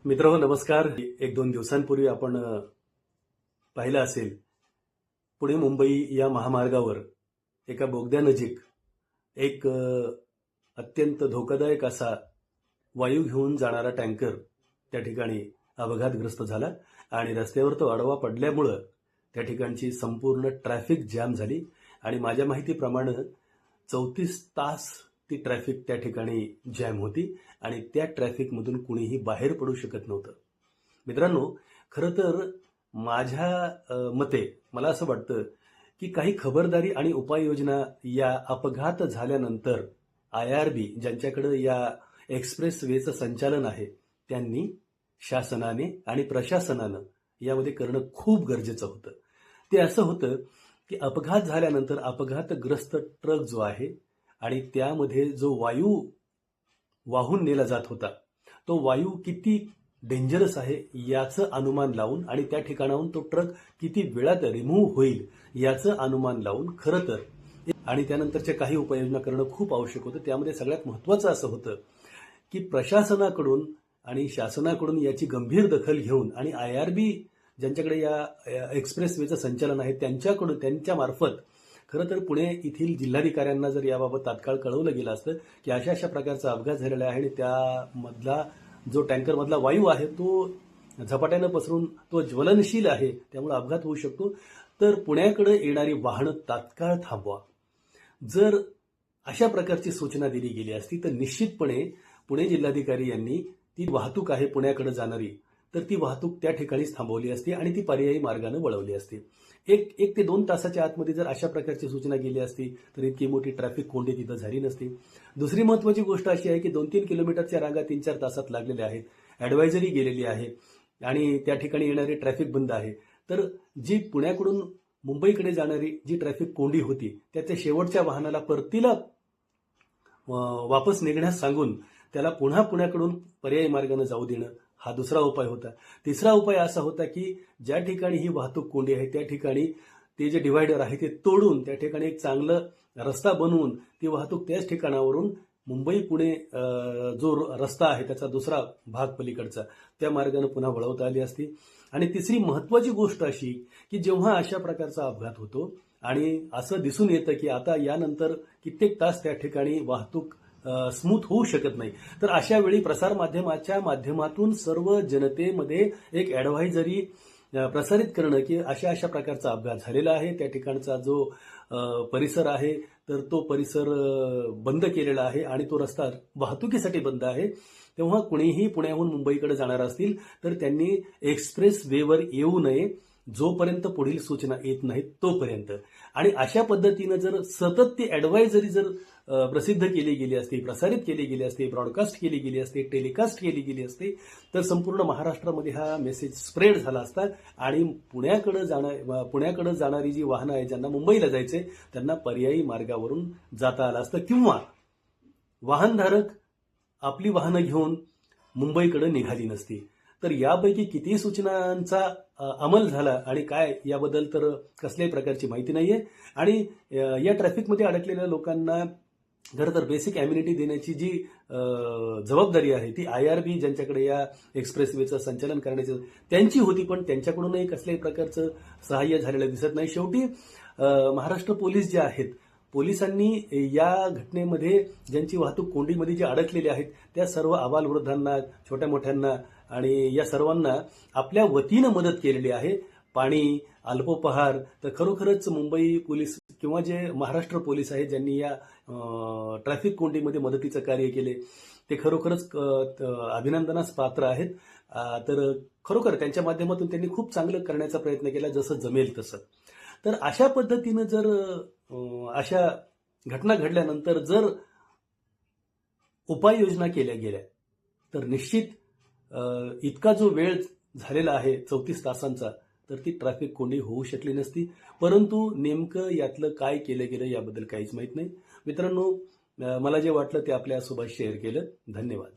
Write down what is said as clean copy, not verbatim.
मित्रांनो नमस्कार. एक दोन दिवसांपूर्वी आपण पाहिलं असेल, पुणे मुंबई या महामार्गावर एका बोगद्यानजीक एक अत्यंत धोकादायक असा वायू घेऊन जाणारा टँकर त्या ठिकाणी अपघातग्रस्त झाला आणि रस्त्यावर तो आडवा पडल्यामुळं त्या ठिकाणची संपूर्ण ट्रॅफिक जॅम झाली आणि माझ्या माहितीप्रमाणे 34 तास ती ट्रॅफिक त्या ठिकाणी जॅम होती आणि त्या ट्रॅफिकमधून कुणीही बाहेर पडू शकत नव्हतं. मित्रांनो, खरं तर माझ्या मते मला असं वाटतं की काही खबरदारी आणि उपाययोजना या अपघात झाल्यानंतर IRB ज्यांच्याकडे या एक्सप्रेस वेचं संचालन आहे त्यांनी शासनाने आणि प्रशासनानं यामध्ये करणं खूप गरजेचं होतं. ते असं होतं की अपघात झाल्यानंतर अपघातग्रस्त ट्रक जो आहे आणि त्यामध्ये जो वायू वाहून नेला जात होता तो वायू किती डेंजरस आहे याचं अनुमान लावून आणि त्या ठिकाणाहून तो ट्रक किती वेळात रिमूव्ह होईल याचं अनुमान लावून खरं तर आणि त्यानंतरच्या काही उपाययोजना करणं खूप आवश्यक होतं. त्यामध्ये सगळ्यात महत्त्वाचं असं होतं की प्रशासनाकडून आणि शासनाकडून याची गंभीर दखल घेऊन आणि IRB ज्यांच्याकडे या एक्सप्रेस वेचं संचालन आहे त्यांच्याकडून त्यांच्यामार्फत खरं तर पुणे येथील जिल्हाधिकाऱ्यांना जर याबाबत तात्काळ कळवलं गेलं असतं की अशा अशा प्रकारचा अपघात झालेला आहे आणि त्यामधला जो टँकरमधला वायू आहे तो झपाट्यानं पसरून तो ज्वलनशील आहे, त्यामुळे अपघात होऊ शकतो, तर पुण्याकडे येणारी वाहनं तात्काळ थांबवा. जर अशा प्रकारची सूचना दिली गेली असती तर निश्चितपणे पुणे जिल्हाधिकारी यांनी ती वाहतूक आहे पुण्याकडे जाणारी तर ती वाहतूक त्या ठिकाणीच थांबवली असती आणि ती पर्यायी मार्गाने वळवली असती. एक ते 2 तासाच्या आतमध्ये जर अशा प्रकारची सूचना गेली असती तर इतकी मोठी ट्रॅफिक कोंडी तिथं झाली नसती. दुसरी महत्त्वाची गोष्ट अशी आहे की 2-3 किलोमीटरच्या रांगा 3-4 तासात लागलेल्या आहेत, ॲडवायझरी गेलेली आहे आणि त्या ठिकाणी येणारी ट्रॅफिक बंद आहे. तर जी पुण्याकडून मुंबईकडे जाणारी जी ट्रॅफिक कोंडी होती त्याच्या शेवटच्या वाहनाला परतीला वापस निघण्यास सांगून त्याला पुन्हा पुण्याकडून पर्यायी मार्गाने जाऊ देणं हा दुसरा उपाय होता. तिसरा उपाय असा होता की ज्या ठिकाणी ही वाहतूक कोंडी आहे त्या ठिकाणी ते जे डिव्हायडर आहे ते तोडून त्या ठिकाणी एक चांगलं रस्ता बनवून ती वाहतूक त्याच ठिकाणावरून मुंबई पुणे जो रस्ता आहे त्याचा दुसरा भाग पलीकडचा त्या मार्गाने पुन्हा वळवता आली असती. आणि तिसरी महत्त्वाची गोष्ट अशी की जेव्हा अशा प्रकारचा अपघात होतो आणि असं दिसून येतं की आता यानंतर कित्येक तास त्या ठिकाणी वाहतूक स्मूथ होऊ शकत नाही, तर अशा वेळी प्रसारमाध्यमाच्या माध्यमातून सर्व जनतेमध्ये एक ॲडव्हायझरी प्रसारित करणं की अशा अशा प्रकारचा अपघात झालेला आहे, त्या ठिकाणचा जो परिसर आहे तर तो परिसर बंद केलेला आहे आणि तो रस्ता वाहतुकीसाठी बंद आहे. तेव्हा कुणीही पुण्याहून मुंबईकडे जाणार असतील तर त्यांनी एक्सप्रेस वेवर येऊ नये जोपर्यंत पुढील सूचना येत नाहीत तोपर्यंत. आणि अशा पद्धतीनं जर सतत ती ॲडव्हायझरी जर प्रसिद्ध केली गेली असती, प्रसारित केली गेली असती, ब्रॉडकास्ट केली गेली असती, टेलिकास्ट केली गेली असती तर संपूर्ण महाराष्ट्रामध्ये हा मेसेज स्प्रेड झाला असता आणि पुण्याकडे जाणारी जी वाहनं आहेत ज्यांना मुंबईला जायचे त्यांना पर्यायी मार्गावरून जाता आलं असतं किंवा वाहनधारक आपली वाहनं घेऊन मुंबईकडे निघाली नसती. तर यापैकी किती सूचनांचा अंमल झाला आणि काय याबद्दल तर कसल्याही प्रकारची माहिती नाहीये. आणि या ट्रॅफिकमध्ये अडकलेल्या लोकांना खरं तर बेसिक ॲम्युनिटी देण्याची जी जबाबदारी आहे ती IRB ज्यांच्याकडे या एक्सप्रेसवेचं संचालन करण्याची त्यांची होती, पण त्यांच्याकडूनही कसल्याही प्रकारचं सहाय्य झालेलं दिसत नाही. शेवटी महाराष्ट्र पोलीस जे आहेत पोलिसांनी या घटनेमध्ये ज्यांची वाहतूक कोंडीमध्ये जे अडकलेले आहेत त्या सर्व अबालवृद्धांना, छोट्या मोठ्यांना आणि या सर्वांना आपल्या वतीनं मदत केलेली आहे. पाणी, अल्पोपहार, तर खरोखरच मुंबई पोलीस किंवा जे महाराष्ट्र पोलीस आहेत ज्यांनी या ट्रॅफिक कोंडीमध्ये मदतीचं कार्य केले ते खरोखरच अभिनंदनास पात्र आहेत. तर खरोखर त्यांच्या माध्यमातून त्यांनी खूप चांगलं करण्याचा प्रयत्न केला जसं जमेल तसं. तर अशा पद्धतीनं जर अशा घटना घडल्यानंतर जर उपाययोजना केल्या गेल्या तर निश्चित इतका जो वेळ झालेला आहे 34 तासांचा तर ती ट्रॅफिक कोंडी होऊ शकली नसती. परंतु नेमकं यातलं काय केलं गेलं याबद्दल काहीच माहीत नाही. मित्रांनो, मला जे वाटलं ते आपल्यासोबत शेअर केलं. धन्यवाद.